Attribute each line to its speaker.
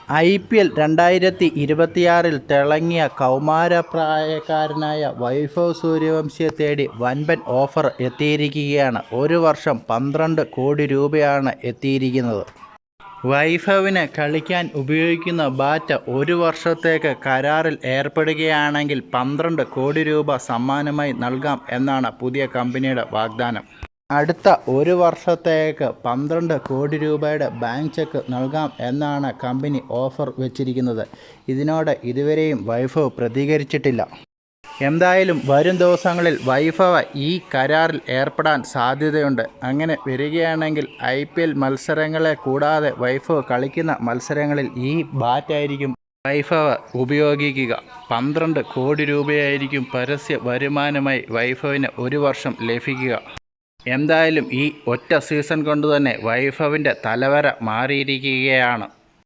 Speaker 1: IPL 2026 തിളങ്ങിയ കൗമാരപ്രായക്കാരനായ വൈഭവ് സൂര്യവംശിയെ തേടി വൻപൻ offer എത്തിയിരിക്കുകയാണ്. ഒരു വർഷം 12 കോടി രൂപയാണ് എത്തിയിരിക്കുന്നത്. വൈഭവിന് കളിക്കാൻ ഉപയോഗിക്കുന്ന ബാറ്റ് ഒരു വർഷത്തേക്ക് കരാറിൽ ഏർപ്പെടുകയാണെങ്കിൽ 12 കോടി രൂപ സമ്മാനമായി നൽകാം എന്നാണ് പുതിയ കമ്പനിയുടെ വാഗ്ദാനം. അടുത്ത ഒരു വർഷത്തേക്ക് 12 കോടി രൂപയുടെ ബാങ്ക് ചെക്ക് നൽകാം എന്നാണ് കമ്പനി ഓഫർ വെച്ചിരിക്കുന്നത്. ഇതിനോട് ഇതുവരെയും വൈഭവ് പ്രതികരിച്ചിട്ടില്ല. എന്തായാലും വരും ദിവസങ്ങളിൽ വൈഭവ് ഈ കരാറിൽ ഏർപ്പെടാൻ സാധ്യതയുണ്ട്. അങ്ങനെ വരികയാണെങ്കിൽ IPL മത്സരങ്ങളെ കൂടാതെ വൈഭവ് കളിക്കുന്ന മത്സരങ്ങളിൽ ഈ ബാറ്റായിരിക്കും വൈഭവ് ഉപയോഗിക്കുക. 12 കോടി രൂപയായിരിക്കും പരസ്യ വരുമാനമായി വൈഭവിന് ഒരു വർഷം ലഭിക്കുക. എന്തായാലും ഈ ഒറ്റ സീസൺ കൊണ്ട് തന്നെ വൈഭവിൻ്റെ തലവര മാറിയിരിക്കുകയാണ്.